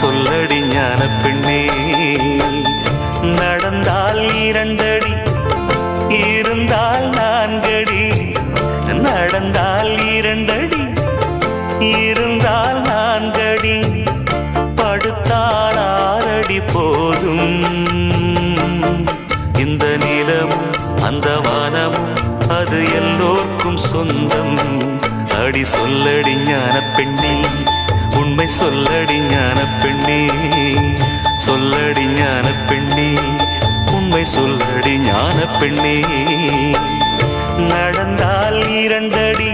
சொல்லடி ஞான பெண்ணே. நடந்தால் 2 அடி, இருந்தால் 4 அடி. நடந்தால் 2 அடி, இருந்தால் 4 அடி. படுத்தால் 6 அடி போதும். இந்த நிலமும் அந்த வானமும் அது எல்லோர்க்கும் சொந்தம். அடி சொல்லடி ஞான பெண்ணே, உண்மை சொல்லடி ஞான பெண்ணே. சொல்லடி ஞான பெண்ணே, உண்மை சொல்லடி ஞான பெண்ணே. நடந்தால் 2 அடி,